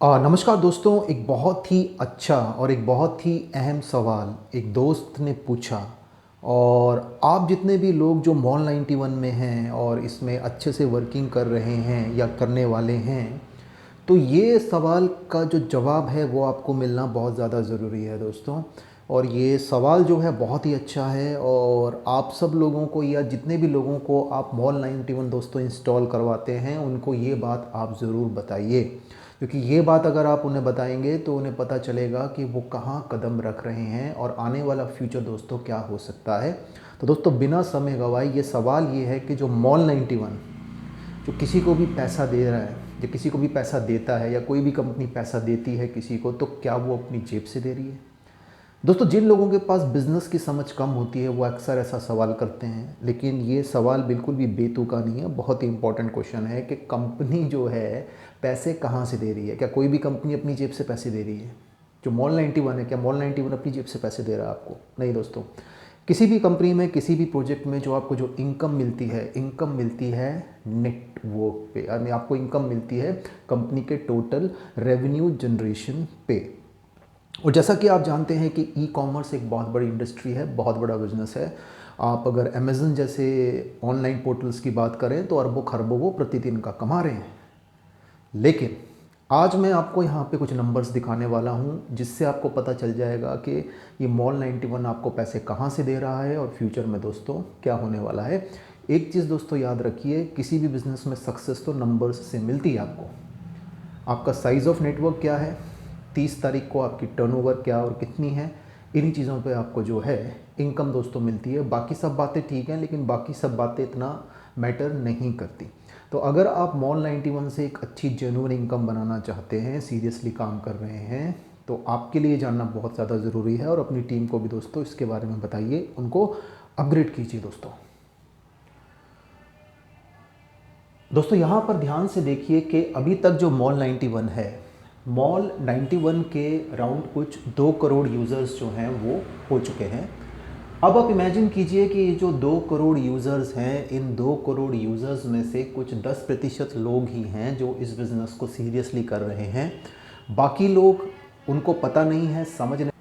नमस्कार दोस्तों। एक बहुत ही अच्छा और एक बहुत ही अहम सवाल एक दोस्त ने पूछा। और आप जितने भी लोग जो मॉल 91 में हैं और इसमें अच्छे से वर्किंग कर रहे हैं या करने वाले हैं, तो ये सवाल का जो जवाब है वो आपको मिलना बहुत ज़्यादा ज़रूरी है दोस्तों। और ये सवाल जो है बहुत ही अच्छा है, और आप सब लोगों को या जितने भी लोगों को आप मॉल 91 दोस्तों इंस्टॉल करवाते हैं उनको ये बात आप ज़रूर बताइए, क्योंकि ये बात अगर आप उन्हें बताएंगे तो उन्हें पता चलेगा कि वो कहाँ कदम रख रहे हैं और आने वाला फ्यूचर दोस्तों क्या हो सकता है। तो दोस्तों बिना समय गवाए ये सवाल ये है कि जो मॉल 91 जो किसी को भी पैसा दे रहा है, जो किसी को भी पैसा देता है या कोई भी कंपनी पैसा देती है किसी को, तो क्या वो अपनी जेब से दे रही है? दोस्तों जिन लोगों के पास बिज़नेस की समझ कम होती है वो अक्सर ऐसा सवाल करते हैं, लेकिन ये सवाल बिल्कुल भी बेतुका नहीं है। बहुत ही इंपॉर्टेंट क्वेश्चन है कि कंपनी जो है पैसे कहाँ से दे रही है। क्या कोई भी कंपनी अपनी जेब से पैसे दे रही है? जो मॉल 91 है, क्या मॉल 91 अपनी जेब से पैसे दे रहा है आपको? नहीं दोस्तों। किसी भी कंपनी में, किसी भी प्रोजेक्ट में जो आपको जो इनकम मिलती है नेटवर्क पे, यानी आपको इनकम मिलती है कंपनी के टोटल रेवेन्यू जनरेशन पे। और जैसा कि आप जानते हैं कि ई कॉमर्स एक बहुत बड़ी इंडस्ट्री है, बहुत बड़ा बिजनेस है। आप अगर अमेज़न जैसे ऑनलाइन पोर्टल्स की बात करें तो अरबों खरबों वो प्रतिदिन का कमा रहे हैं। लेकिन आज मैं आपको यहाँ पे कुछ नंबर्स दिखाने वाला हूँ जिससे आपको पता चल जाएगा कि ये मॉल 91 आपको पैसे कहाँ से दे रहा है और फ्यूचर में दोस्तों क्या होने वाला है। एक चीज़ दोस्तों याद रखिए, किसी भी बिज़नेस में सक्सेस तो नंबर्स से मिलती है आपको। आपका साइज़ ऑफ नेटवर्क क्या है, 30 तारीख को आपकी टर्नओवर क्या और कितनी है, इन्हीं चीज़ों पे आपको जो है इनकम दोस्तों मिलती है। बाकी सब बातें ठीक हैं, लेकिन बाकी सब बातें इतना मैटर नहीं करती। तो अगर आप मॉल 91 से एक अच्छी जेन्युइन इनकम बनाना चाहते हैं, सीरियसली काम कर रहे हैं, तो आपके लिए जानना बहुत ज़्यादा ज़रूरी है। और अपनी टीम को भी दोस्तों इसके बारे में बताइए, उनको अपग्रेड कीजिए दोस्तों। दोस्तों यहाँ पर ध्यान से देखिए कि अभी तक जो मॉल 91 है, मॉल 91 के अराउंड कुछ 2 करोड़ यूज़र्स जो हैं वो हो चुके हैं। अब आप इमेजिन कीजिए कि ये जो 2 करोड़ यूज़र्स हैं, इन 2 करोड़ यूज़र्स में से कुछ 10% लोग ही हैं जो इस बिज़नेस को सीरियसली कर रहे हैं। बाकी लोग, उनको पता नहीं है, समझ नहीं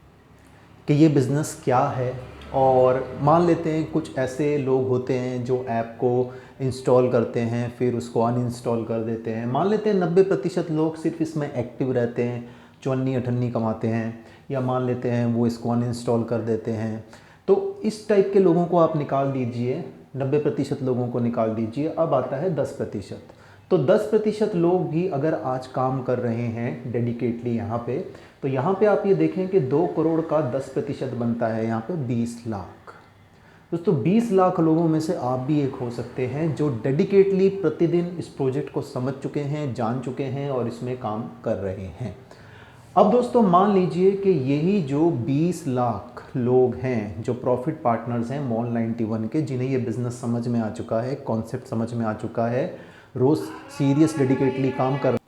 कि ये बिज़नेस क्या है। और मान लेते हैं कुछ ऐसे लोग होते हैं जो ऐप को इंस्टॉल करते हैं फिर उसको अनइंस्टॉल कर देते हैं। मान लेते हैं 90% लोग सिर्फ इसमें एक्टिव रहते हैं, चौन्नी अठन्नी कमाते हैं, या मान लेते हैं वो इसको अनइंस्टॉल कर देते हैं। तो इस टाइप के लोगों को आप निकाल दीजिए, 90% लोगों को निकाल दीजिए, अब आता है 10%। तो 10% लोग भी अगर आज काम कर रहे हैं डेडिकेटली यहाँ पे, तो यहाँ पे आप ये देखें कि 2 करोड़ का 10% बनता है यहाँ पे 20 लाख। दोस्तों 20 लाख लोगों में से आप भी एक हो सकते हैं जो डेडिकेटली प्रतिदिन इस प्रोजेक्ट को समझ चुके हैं, जान चुके हैं और इसमें काम कर रहे हैं। अब दोस्तों मान लीजिए कि यही जो 20 लाख लोग हैं जो प्रॉफिट पार्टनर्स हैं मॉल 91 के, जिन्हें ये बिज़नेस समझ में आ चुका है, कॉन्सेप्ट समझ में आ चुका है, रोज़ सीरियस डेडिकेटली काम कर,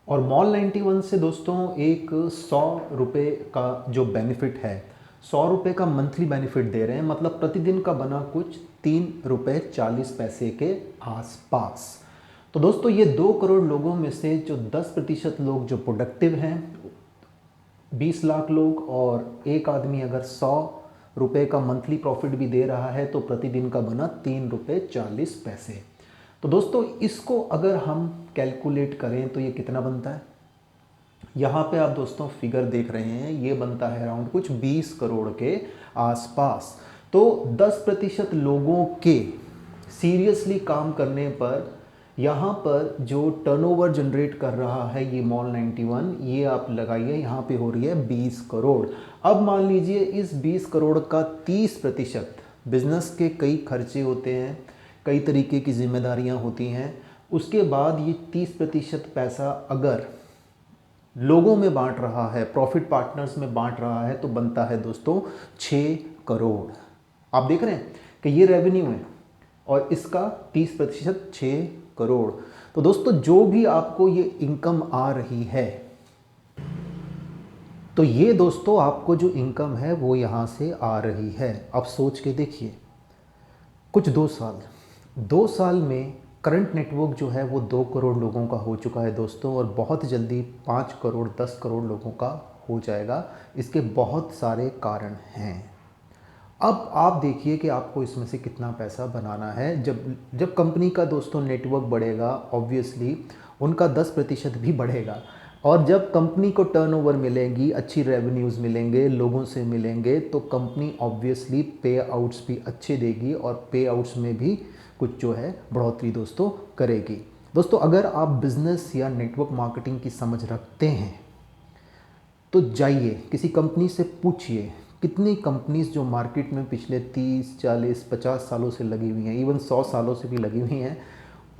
और मॉल 91 से दोस्तों एक 100 रुपये का जो बेनिफिट है, 100 रुपये का मंथली बेनिफिट दे रहे हैं, मतलब प्रतिदिन का बना कुछ 3 रुपये 40 पैसे के आसपास। तो दोस्तों ये 2 करोड़ लोगों में से जो 10% लोग जो प्रोडक्टिव हैं, 20 लाख लोग, और एक आदमी अगर 100 रुपये का मंथली प्रॉफिट भी दे रहा है तो प्रतिदिन का बना 3 रुपये 40 पैसे। तो दोस्तों इसको अगर हम कैलकुलेट करें तो ये कितना बनता है? यहाँ पे आप दोस्तों फिगर देख रहे हैं, ये बनता है अराउंड कुछ 20 करोड़ के आसपास। तो 10% लोगों के सीरियसली काम करने पर यहाँ पर जो टर्नओवर जनरेट कर रहा है ये मॉल 91, ये आप लगाइए, यहाँ पे हो रही है 20 करोड़। अब मान लीजिए इस 20 करोड़ का 30%, बिजनेस के कई खर्चे होते हैं, कई तरीके की जिम्मेदारियां होती हैं, उसके बाद ये 30% पैसा अगर लोगों में बांट रहा है, प्रॉफिट पार्टनर्स में बांट रहा है, तो बनता है दोस्तों 6 करोड़। आप देख रहे हैं कि ये रेवेन्यू है और इसका 30% 6 करोड़। तो दोस्तों जो भी आपको ये इनकम आ रही है, तो ये दोस्तों आपको जो इनकम है वो यहाँ से आ रही है। अब सोच के देखिए, कुछ 2 साल में करंट नेटवर्क जो है वो 2 करोड़ लोगों का हो चुका है दोस्तों, और बहुत जल्दी 5 करोड़ 10 करोड़ लोगों का हो जाएगा। इसके बहुत सारे कारण हैं। अब आप देखिए कि आपको इसमें से कितना पैसा बनाना है। जब जब कंपनी का दोस्तों नेटवर्क बढ़ेगा, ऑब्वियसली उनका 10% भी बढ़ेगा, और जब कंपनी को टर्नओवर मिलेगी, अच्छी रेवेन्यूज़ मिलेंगे, लोगों से मिलेंगे, तो कंपनी ऑब्वियसली पे आउट्स भी अच्छे देगी, और पे आउट्स में भी कुछ जो है बढ़ोतरी दोस्तों करेगी। दोस्तों अगर आप बिज़नेस या नेटवर्क मार्केटिंग की समझ रखते हैं तो जाइए किसी कंपनी से पूछिए। कितनी कंपनीज जो मार्केट में पिछले 30 40 50 सालों से लगी हुई हैं, इवन 100 सालों से भी लगी हुई हैं,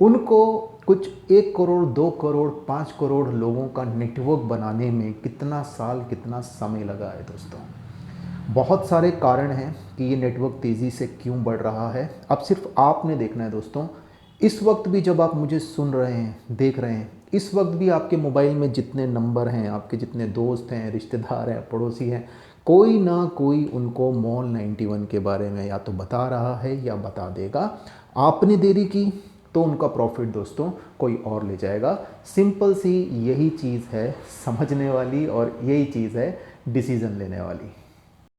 उनको कुछ 1 करोड़ 2 करोड़ 5 करोड़ लोगों का नेटवर्क बनाने में कितना साल कितना समय लगा है दोस्तों। बहुत सारे कारण हैं कि ये नेटवर्क तेज़ी से क्यों बढ़ रहा है। अब सिर्फ आपने देखना है दोस्तों। इस वक्त भी जब आप मुझे सुन रहे हैं, देख रहे हैं, इस वक्त भी आपके मोबाइल में जितने नंबर हैं, आपके जितने दोस्त हैं, रिश्तेदार हैं, पड़ोसी हैं, कोई ना कोई उनको मॉल 91 के बारे में या तो बता रहा है या बता देगा। आपने देरी की तो उनका प्रॉफिट दोस्तों कोई और ले जाएगा। सिंपल सी यही चीज़ है समझने वाली, और यही चीज़ है डिसीज़न लेने वाली।